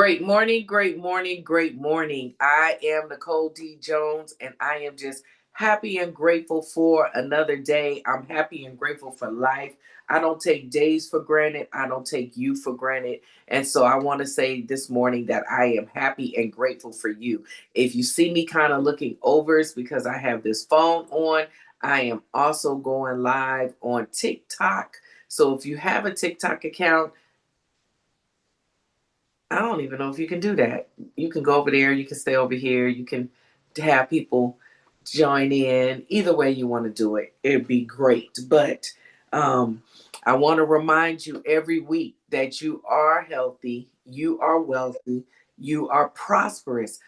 Great morning, great morning, great morning. I am Nicole D. Jones, and I am just happy and grateful for another day. I'm happy and grateful for life. I don't take days for granted. I don't take you for granted. And so I want to say this morning that I am happy and grateful for you. If you see me kind of looking over, it's because I have this phone on. I am also going live on TikTok. So if you have a TikTok account, I don't even know if you can do that. You can go over there, you can stay over here, you can have people join in. Either way you want to do it, it'd be great. But I want to remind you every week that you are healthy, you are wealthy, you are prosperous.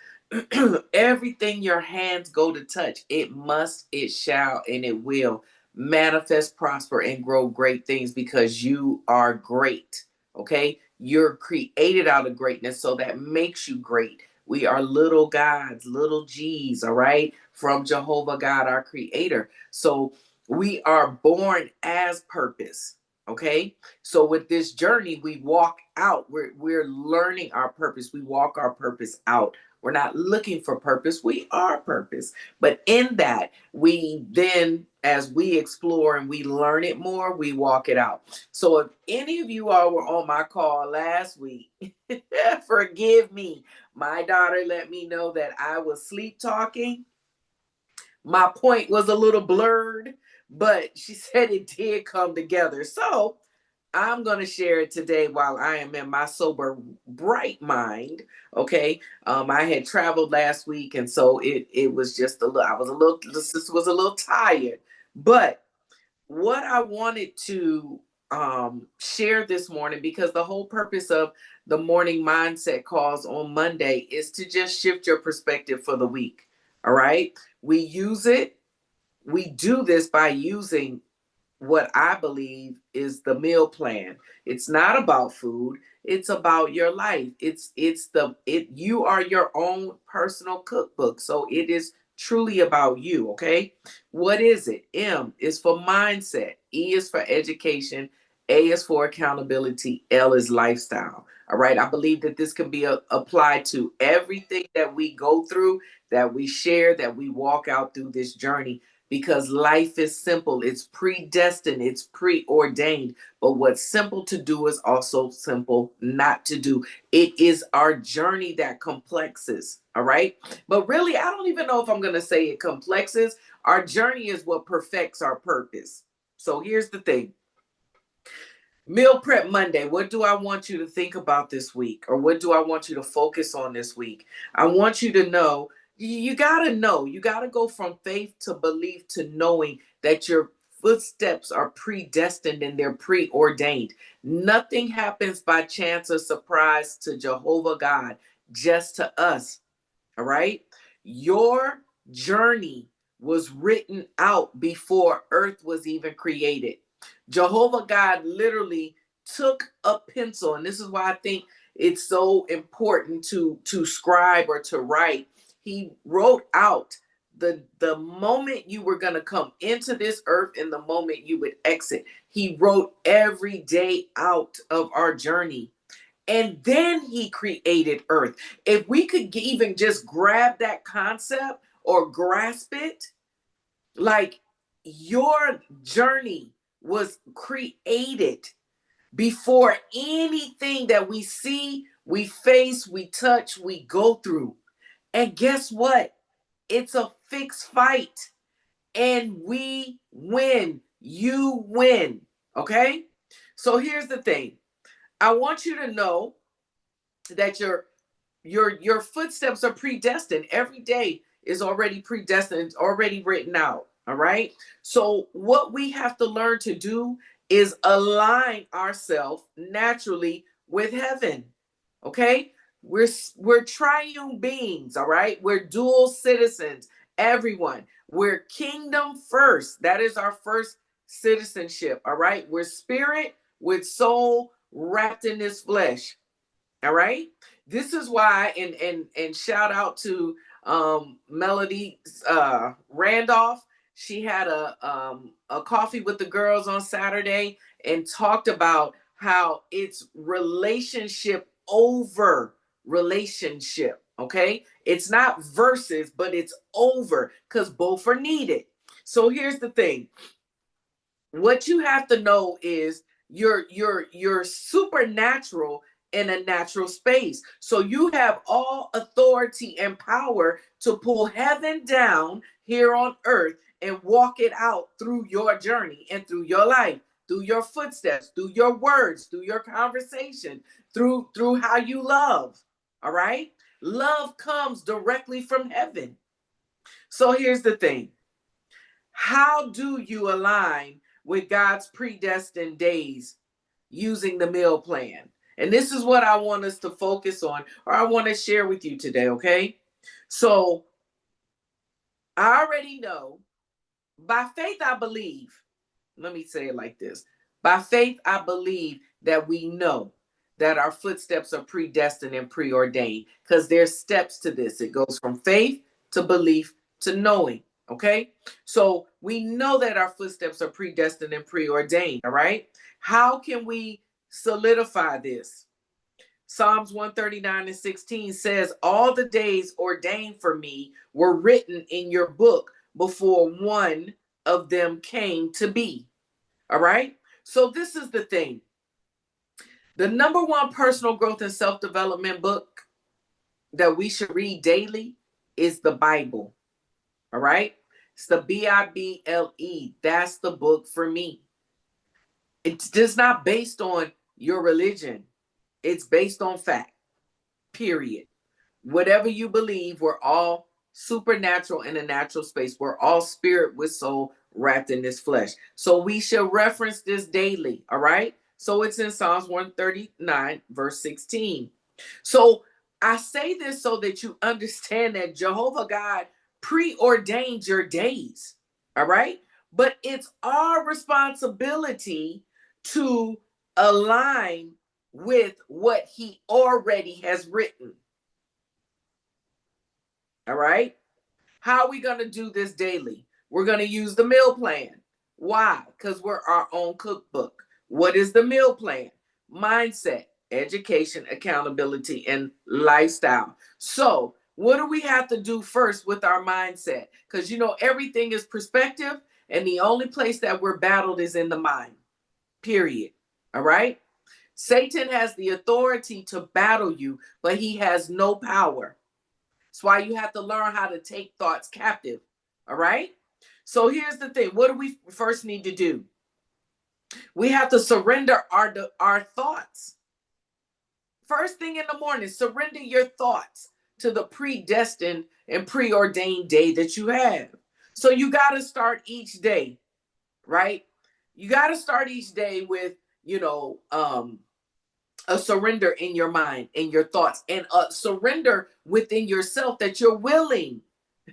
Everything your hands go to touch, it must, it shall, and it will manifest, prosper, and grow great things because you are great. Okay? You're created out of greatness, so that makes you great. We are little gods, little G's, all right, from Jehovah God, our creator. So we are born as purpose. Okay. So with this journey, we walk out. We're learning our purpose. We walk our purpose out. We're not looking for purpose. We are purpose. But in that, we then, as we explore and we learn it more, we walk it out. So if any of you all were on my call last week, forgive me. My daughter let me know that I was sleep talking. My point was a little blurred, but she said it did come together. So I'm going to share it today while I am in my sober, bright mind. Okay. I had traveled last week, and so it was just a little, the sister was a little tired. But what I wanted to share this morning, because the whole purpose of the morning mindset calls on Monday is to just shift your perspective for the week. All right. We do this by using what I believe is the meal plan. It's not about food, it's about your life. You are your own personal cookbook. So it is truly about you, okay? What is it? M is for mindset, E is for education, A is for accountability, L is lifestyle. All right, I believe that this can be applied to everything that we go through, that we share, that we walk out through this journey, because life is simple. It's predestined, it's preordained. But what's simple to do is also simple not to do. It is our journey that complexes. All right. But really, I don't even know if I'm going to say it complexes. Our journey is what perfects our purpose. So here's the thing. Meal Prep Monday, what do I want you to think about this week? Or what do I want you to focus on this week? I want you to know, you got to know, you got to go from faith to belief to knowing that your footsteps are predestined and they're preordained. Nothing happens by chance or surprise to Jehovah God, just to us. All right? Your journey was written out before earth was even created. Jehovah God literally took a pencil, and this is why I think it's so important to scribe or to write. He wrote out the moment you were going to come into this earth and the moment you would exit. He wrote every day out of our journey. And then he created earth. If we could even just grab that concept or grasp it, like, your journey was created before anything that we see, we face, we touch, we go through. And guess what? It's a fixed fight. And we win. You win. Okay? So here's the thing. I want you to know that your footsteps are predestined. Every day is already predestined. It's already written out. All right. So what we have to learn to do is align ourselves naturally with heaven. Okay. We're triune beings. All right. We're dual citizens. Everyone. We're kingdom first. That is our first citizenship. All right. We're spirit with soul wrapped in this flesh. All right. This is why, and shout out to Melody Randolph. She had a coffee with the girls on Saturday and talked about how it's relationship over relationship. Okay, it's not versus, but it's over, because both are needed. So here's the thing: what you have to know is you're supernatural in a natural space. So you have all authority and power to pull heaven down here on earth and walk it out through your journey and through your life, through your footsteps, through your words, through your conversation, through how you love. All right? Love comes directly from heaven. So here's the thing: how do you align with God's predestined days using the meal plan? And this is what I want us to focus on, or I want to share with you today, okay? So I already know, by faith, I believe. Let me say it like this: by faith, I believe that we know that our footsteps are predestined and preordained, because there's steps to this. It goes from faith to belief to knowing. Okay, so we know that our footsteps are predestined and preordained. All right, how can we solidify this? Psalms 139:16 says, all the days ordained for me were written in your book before one of them came to be. All right. So this is the thing: the number one personal growth and self-development book that we should read daily is the Bible. All right. It's the Bible. That's the book for me. It's just not based on your religion. It's based on fact, period. Whatever you believe, we're all supernatural in a natural space. We're all spirit with soul wrapped in this flesh. So we should reference this daily. All right. So it's in Psalms 139, verse 16. So I say this so that you understand that Jehovah God preordained your days. All right. But it's our responsibility to align with what he already has written. All right. How are we going to do this daily? We're going to use the meal plan. Why? Because we're our own cookbook. What is the meal plan? Mindset, education, accountability, and lifestyle. So, what do we have to do first with our mindset? Because everything is perspective, and the only place that we're battled is in the mind. Period. All right. Satan has the authority to battle you, but he has no power. That's why you have to learn how to take thoughts captive. All right. So here's the thing: what do we first need to do? We have to surrender our thoughts. First thing in the morning, surrender your thoughts to the predestined and preordained day that you have. So you got to start each day, right? You got to start each day with, a surrender in your mind, in your thoughts, and a surrender within yourself that you're willing,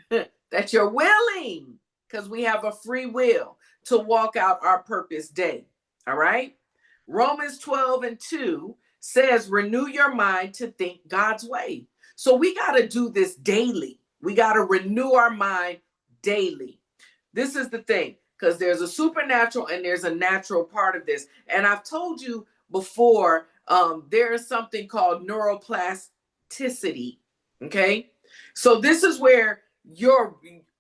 that you're willing, because we have a free will to walk out our purpose day. All right. Romans 12:2 says, renew your mind to think God's way. So we got to do this daily. We got to renew our mind daily. This is the thing, because there's a supernatural and there's a natural part of this. And I've told you before, there is something called neuroplasticity. Okay. So this is where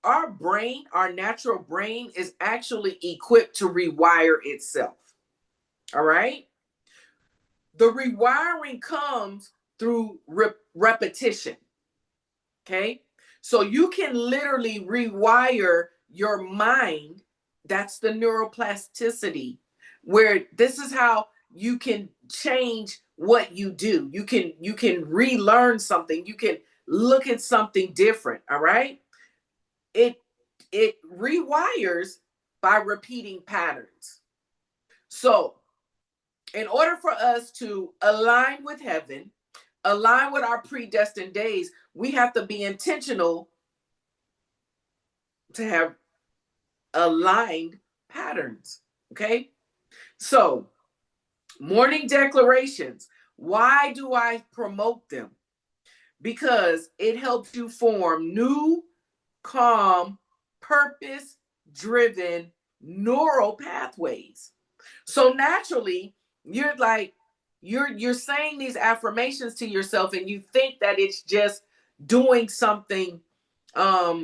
our brain, our natural brain, is actually equipped to rewire itself. All right. The rewiring comes through repetition. Okay. So you can literally rewire your mind. That's the neuroplasticity, where this is how you can change what you do. You can relearn something. You can look at something different. All right. It rewires by repeating patterns. So in order for us to align with heaven, align with our predestined days, we have to be intentional to have aligned patterns. Okay. So morning declarations. Why do I promote them? Because it helps you form new, calm, purpose-driven neural pathways. So naturally, you're like, You're saying these affirmations to yourself, and you think that it's just doing something for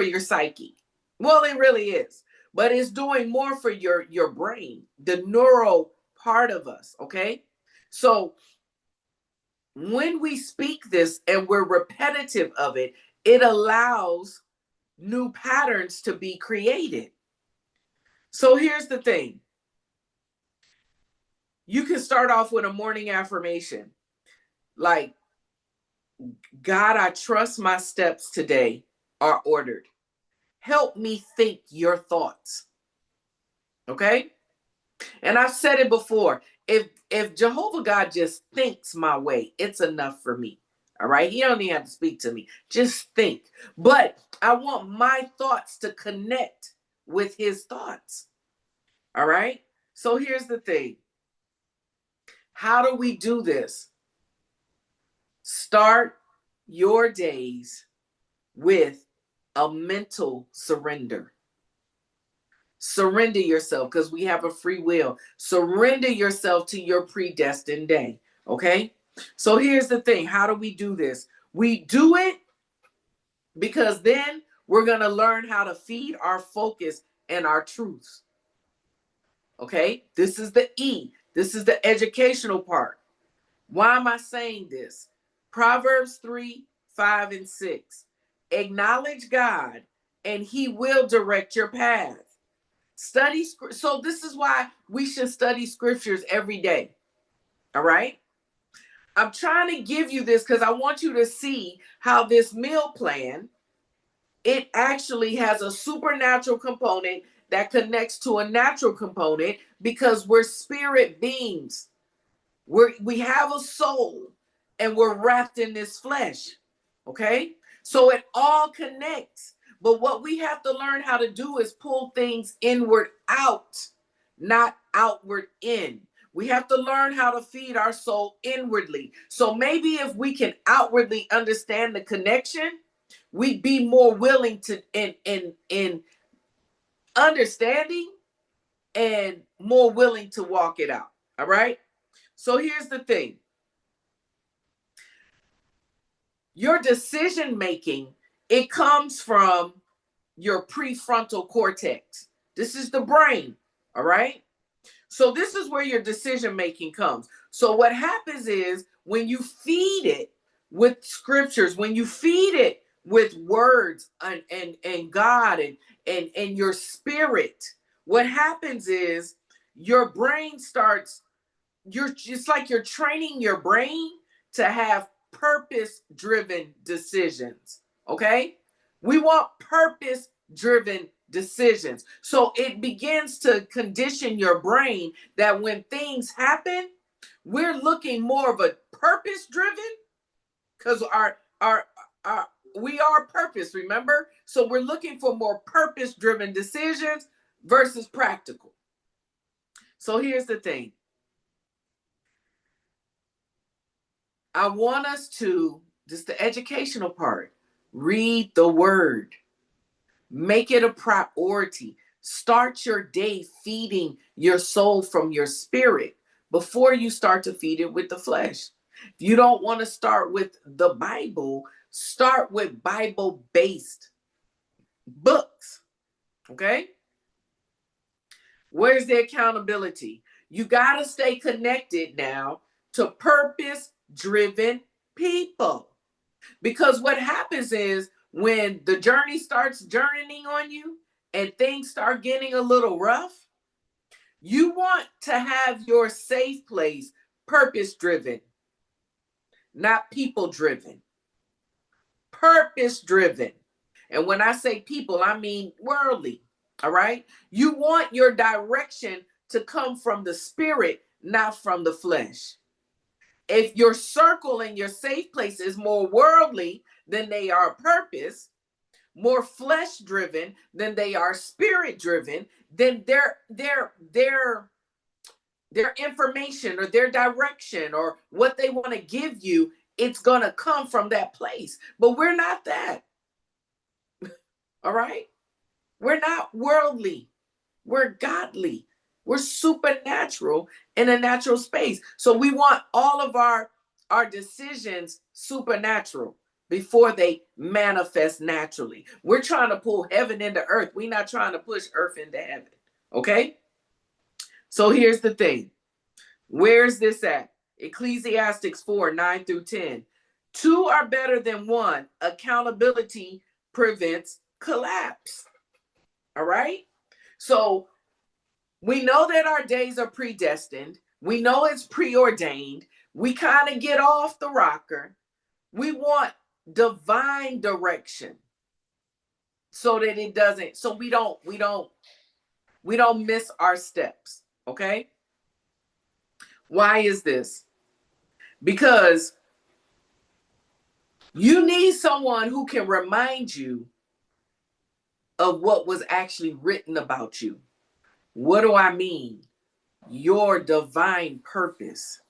your psyche. Well, it really is, but it's doing more for your brain, the neural part of us. Okay, so when we speak this and we're repetitive of it, it allows new patterns to be created. So here's the thing. You can start off with a morning affirmation like, God, I trust my steps today are ordered. Help me think your thoughts. Okay? And I've said it before. If Jehovah God just thinks my way, it's enough for me. All right? He don't even have to speak to me. Just think. But I want my thoughts to connect with his thoughts. All right? So here's the thing. How do we do this? Start your days with a mental surrender. Surrender yourself, because we have a free will. Surrender yourself to your predestined day. Okay? So here's the thing. How do we do this? We do it because then we're going to learn how to feed our focus and our truths. Okay? This is the E. This is the educational part. Why am I saying this? Proverbs 3, 5, and 6. Acknowledge God, and he will direct your path. Study. So this is why we should study scriptures every day. All right. I'm trying to give you this because I want you to see how this meal plan, it actually has a supernatural component that connects to a natural component, because we're spirit beings. We have a soul and we're wrapped in this flesh. Okay? So it all connects. But what we have to learn how to do is pull things inward out, not outward in. We have to learn how to feed our soul inwardly. So maybe if we can outwardly understand the connection, we'd be more willing to in understanding, and more willing to walk it out. All right? So here's the thing. Your decision making, it comes from your prefrontal cortex. This is the brain, all right? So this is where your decision making comes. So what happens is when you feed it with scriptures, when you feed it with words and God and your spirit, what happens is your brain starts, it's like you're training your brain to have purpose driven decisions. Okay? We want purpose driven decisions. So it begins to condition your brain that when things happen, we're looking more of a purpose driven, because our we are purpose, remember? So we're looking for more purpose driven decisions versus practical. So here's the thing. I want us to, just the educational part, read the word. Make it a priority. Start your day feeding your soul from your spirit before you start to feed it with the flesh. If you don't want to start with the Bible, start with Bible-based books. Okay? Where's the accountability? You got to stay connected now to purpose-driven people. Because what happens is when the journey starts journeying on you and things start getting a little rough, you want to have your safe place purpose-driven, not people-driven. Purpose-driven. And when I say people, I mean worldly. All right? You want your direction to come from the spirit, not from the flesh. If your circle and your safe place is more worldly than they are purpose, more flesh driven than they are spirit driven, then their information or their direction or what they want to give you, it's going to come from that place. But we're not that. All right? We're not worldly. We're godly. We're supernatural in a natural space. So we want all of our decisions supernatural before they manifest naturally. We're trying to pull heaven into earth. We're not trying to push earth into heaven. Okay? So here's the thing. Where's this at? Ecclesiastes 4, 9 through 10. Two are better than one. Accountability prevents collapse. All right? So we know that our days are predestined. We know it's preordained. We kind of get off the rocker. We want divine direction so that it doesn't, so we don't miss our steps. Okay? Why is this? Because you need someone who can remind you of what was actually written about you. What do I mean? Your divine purpose.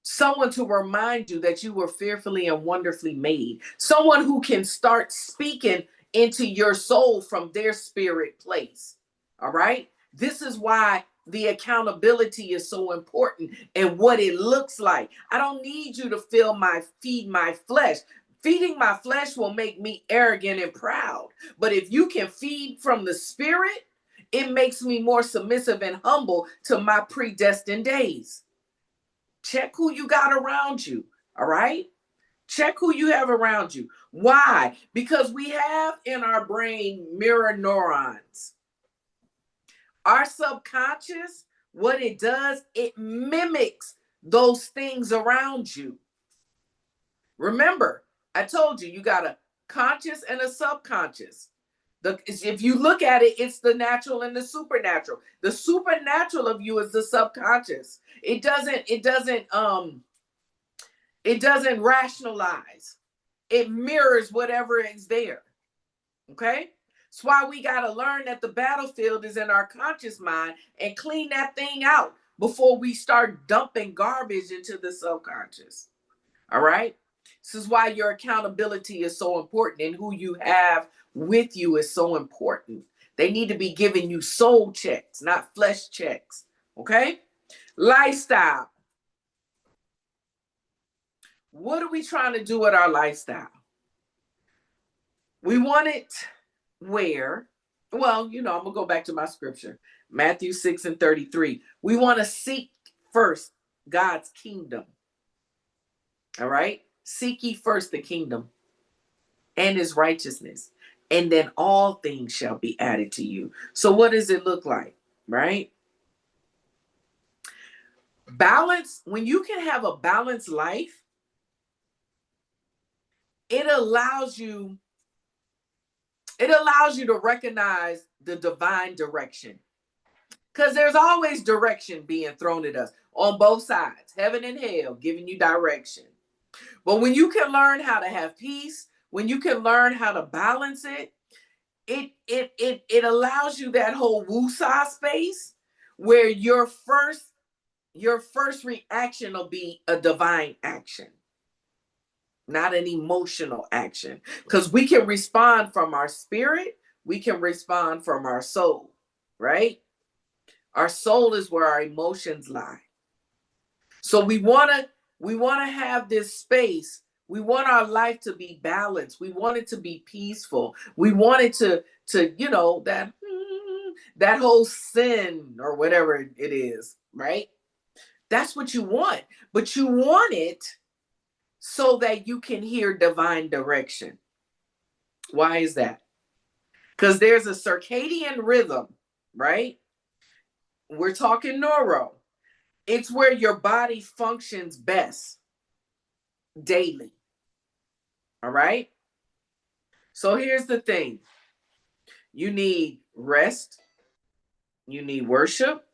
Someone to remind you that you were fearfully and wonderfully made. Someone who can start speaking into your soul from their spirit place. All right? This is why the accountability is so important and what it looks like. I don't need you to feed my flesh. Feeding my flesh will make me arrogant and proud. But if you can feed from the spirit, it makes me more submissive and humble to my predestined days. Check who you got around you. All right? Check who you have around you. Why? Because we have in our brain mirror neurons. Our subconscious, what it does, it mimics those things around you. Remember, I told you, you got a conscious and a subconscious. If you look at it, it's the natural and the supernatural. The supernatural of you is the subconscious. It doesn't rationalize. It mirrors whatever is there. Okay? That's why we got to learn that the battlefield is in our conscious mind and clean that thing out before we start dumping garbage into the subconscious. All right? This is why your accountability is so important, and who you have with you is so important. They need to be giving you soul checks, not flesh checks. Okay? Lifestyle. What are we trying to do with our lifestyle? We want it where, well, I'm going to go back to my scripture, Matthew 6 and 33. We want to seek first God's kingdom. All right? Seek ye first the kingdom and his righteousness, and then all things shall be added to you. So what does it look like, right? Balance. When you can have a balanced life, it allows you to recognize the divine direction. Because there's always direction being thrown at us on both sides, heaven and hell, giving you direction. But when you can learn how to have peace, when you can learn how to balance it, it allows you that whole woosah space where your first reaction will be a divine action, not an emotional action. Because we can respond from our spirit, we can respond from our soul, right? Our soul is where our emotions lie. So we want to have this space. We want our life to be balanced. We want it to be peaceful. We want it to that whole sin or whatever it is, right? That's what you want. But you want it so that you can hear divine direction. Why is that? Because there's a circadian rhythm, right? We're talking neuro. It's where your body functions best daily. All right? So here's the thing. You need rest. You need worship.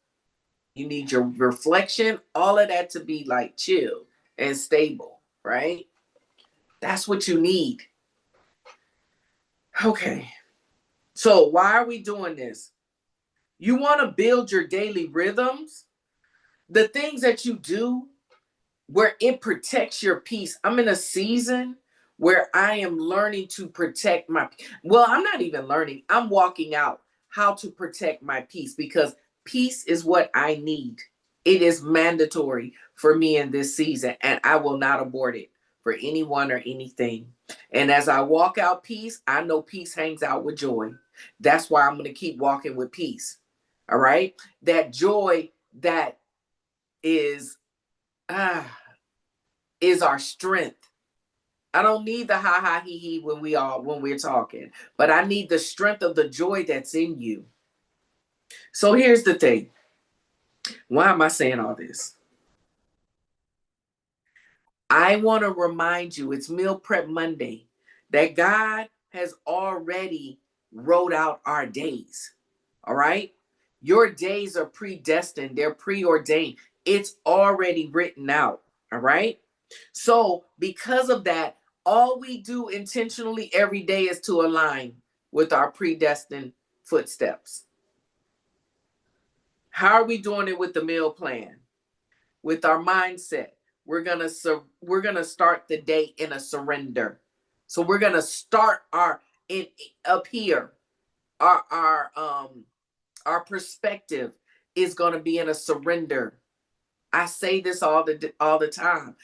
You need your reflection. All of that to be like chill and stable, right? That's what you need. Okay. So why are we doing this? You want to build your daily rhythms, the things that you do where it protects your peace. I'm in a season where I am learning to protect I'm not even learning. I'm walking out how to protect my peace because Peace is what I need. It is mandatory for me in this season, and I will not abort it for anyone or anything. And as I walk out peace, I know peace hangs out with joy. That's why I'm going to keep walking with peace. All right? That joy that is ah is our strength. I don't need the ha ha he he when we're talking, but I need the strength of the joy that's in you. So here's the thing. Why am I saying all this? I want to remind you, it's Meal Prep Monday, that God has already wrote out our days. All right? Your days are predestined, they're preordained. It's already written out. All right? So, because of that, all we do intentionally every day is to align with our predestined footsteps. How are we doing it with the meal plan? With our mindset. We're gonna start the day in a surrender. So we're gonna start our in up here. Our perspective is gonna be in a surrender. I say this all the time.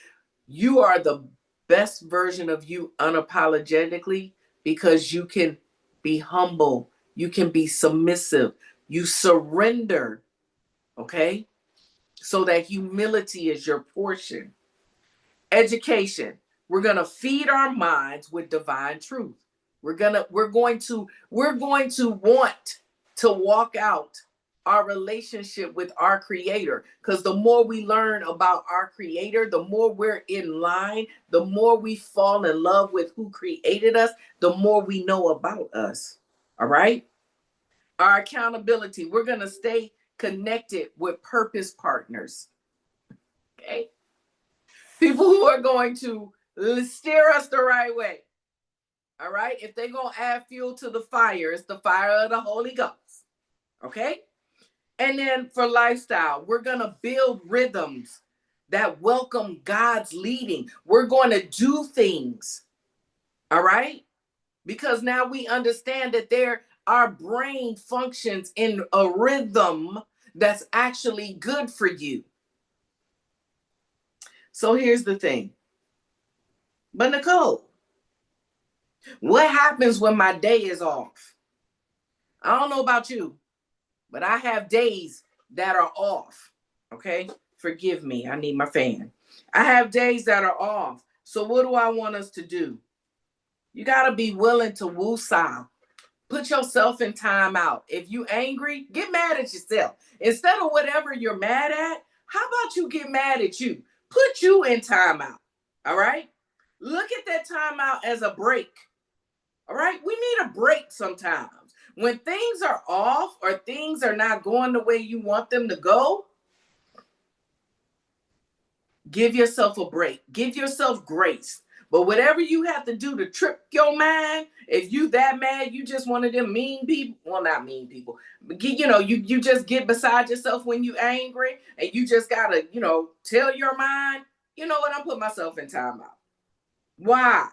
You are the best version of you unapologetically because you can be humble, you can be submissive, you surrender, okay? So that humility is your portion. Education. We're going to feed our minds with divine truth. We're going to want to walk out our relationship with our creator, because the more we learn about our creator, the more we're in line, the more we fall in love with who created us, the more we know about us. All right? Our accountability. We're going to stay connected with purpose partners. Okay? People who are going to steer us the right way. All right? If they're going to add fuel to the fire, it's the fire of the Holy Ghost. Okay? And then for lifestyle, we're going to build rhythms that welcome God's leading. We're going to do things. All right? Because now we understand that our brain functions in a rhythm that's actually good for you. So here's the thing. But Nicole, what happens when my day is off? I don't know about you, but I have days that are off. Okay? Forgive me. I need my fan. I have days that are off. So what do I want us to do? You got to be willing to woosah. Put yourself in time out. If you angry, get mad at yourself. Instead of whatever you're mad at, how about you get mad at you? Put you in time out. All right? Look at that time out as a break. All right? We need a break sometimes. When things are off or things are not going the way you want them to go, give yourself a break. Give yourself grace. But whatever you have to do to trip your mind, if you that mad, you just one of them mean people. Well, not mean people. But you just get beside yourself when you angry, and you just gotta, tell your mind, you know what, I'm putting myself in timeout. Why?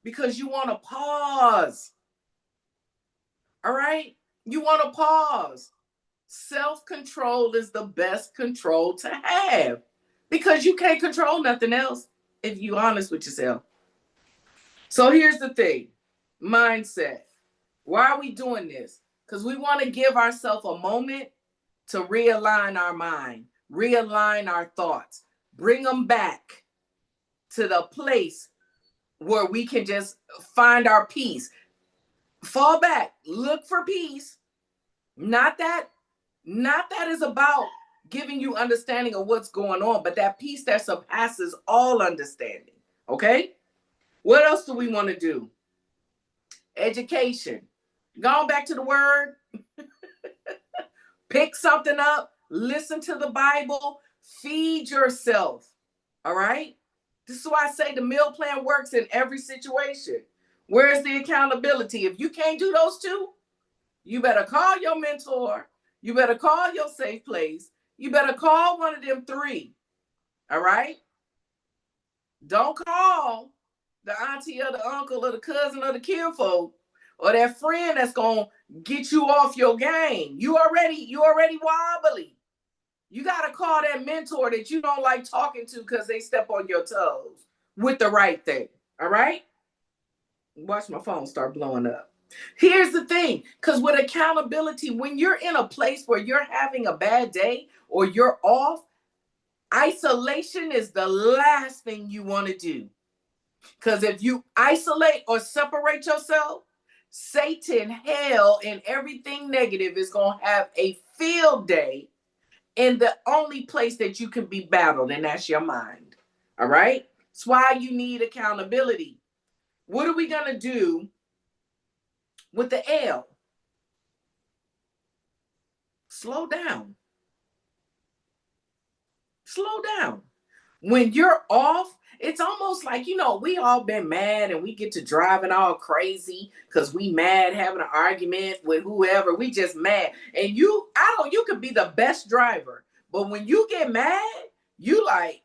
Because you want to pause. All right? You want to pause. Self-control is the best control to have, because you can't control nothing else if you're honest with yourself. So here's the thing. Mindset. Why are we doing this? Because we want to give ourselves a moment to realign our mind, realign our thoughts, bring them back to the place where we can just find our peace. Fall back, look for peace. Not that is about giving you understanding of what's going on, but that peace that surpasses all understanding. Okay? What else do we want to do? Education. Going back to the word, pick something up, listen to the Bible, feed yourself. All right? This is why I say the meal plan works in every situation. Where's the accountability? If you can't do those two, you better call your mentor. You better call your safe place. You better call one of them three. All right? Don't call the auntie or the uncle or the cousin or the kinfolk or that friend that's going to get you off your game. You already wobbly. You got to call that mentor that you don't like talking to because they step on your toes with the right thing. All right? Watch my phone start blowing up. Here's the thing, because with accountability, when you're in a place where you're having a bad day or you're off, isolation is the last thing you want to do. Because if you isolate or separate yourself, Satan, hell, and everything negative is going to have a field day in the only place that you can be battled, and that's your mind. All right? That's why you need accountability. What are we going to do with the L? Slow down. Slow down. When you're off, it's almost like, we all been mad and we get to driving all crazy because we mad having an argument with whoever. We just mad. And you could be the best driver. But when you get mad, you like,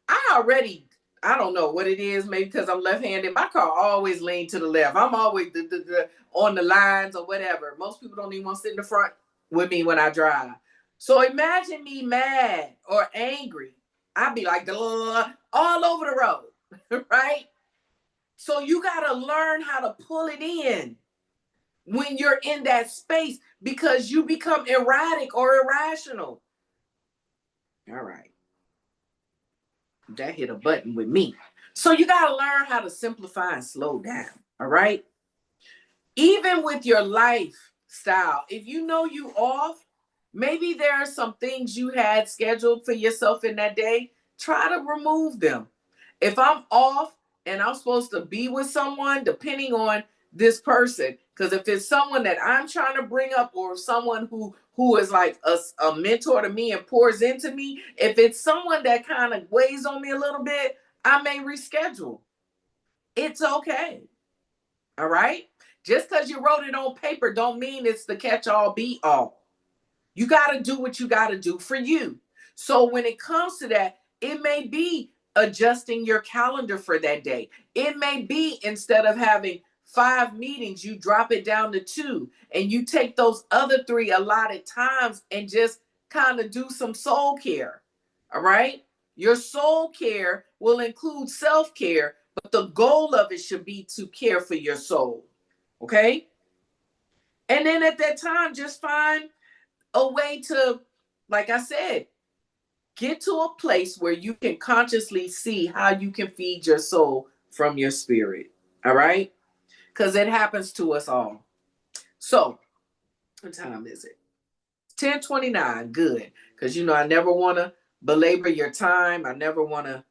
I don't know what it is, maybe because I'm left-handed. My car always lean to the left. I'm always on the lines or whatever. Most people don't even want to sit in the front with me when I drive. So imagine me mad or angry. I'd be like all over the road, right? So you got to learn how to pull it in when you're in that space because you become erratic or irrational. All right. That hit a button with me. So you got to learn how to simplify and slow down. All right. Even with your lifestyle, if you know you off, maybe there are some things you had scheduled for yourself in that day. Try to remove them. If I'm off and I'm supposed to be with someone, depending on this person, because if it's someone that I'm trying to bring up or someone who is like a mentor to me and pours into me, if it's someone that kind of weighs on me a little bit, I may reschedule. It's okay. All right? Just because you wrote it on paper don't mean it's the catch-all be-all. You got to do what you got to do for you. So when it comes to that, it may be adjusting your calendar for that day. It may be instead of having 5 meetings, you drop it down to 2 and you take those other 3 allotted times and just kind of do some soul care. All right? Your soul care will include self-care, but the goal of it should be to care for your soul. Okay? And then at that time, just find a way to, like I said, get to a place where you can consciously see how you can feed your soul from your spirit. All right? Because it happens to us all. So, what time is it? 10:29. Good. Because, I never want to belabor your time. I never want to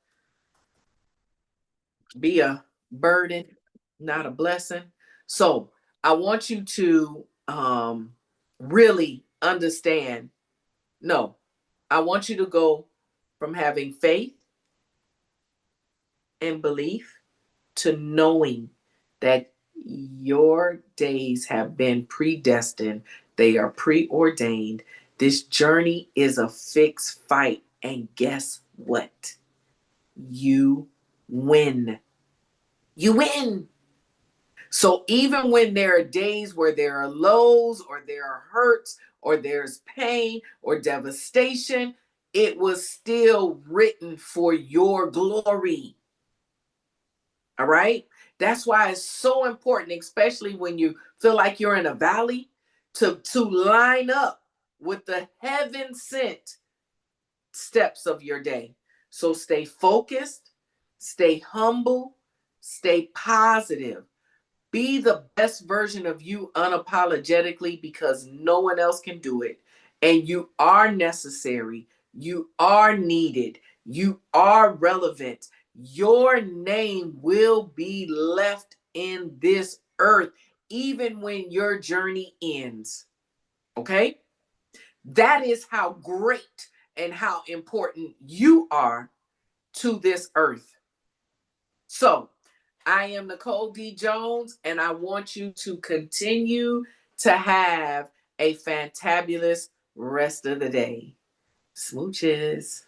be a burden, not a blessing. So, I want you to really understand. No, I want you to go from having faith and belief to knowing that your days have been predestined. They are preordained. This journey is a fixed fight. And guess what? You win. You win. So even when there are days where there are lows or there are hurts or there's pain or devastation, it was still written for your glory. All right? That's why it's so important, especially when you feel like you're in a valley, to line up with the heaven sent steps of your day. So stay focused, stay humble, stay positive. Be the best version of you unapologetically because no one else can do it. And you are necessary. You are needed. You are relevant. Your name will be left in this earth even when your journey ends. Okay? That is how great and how important you are to this earth. So, I am Nicole D. Jones, and I want you to continue to have a fantabulous rest of the day. Smooches.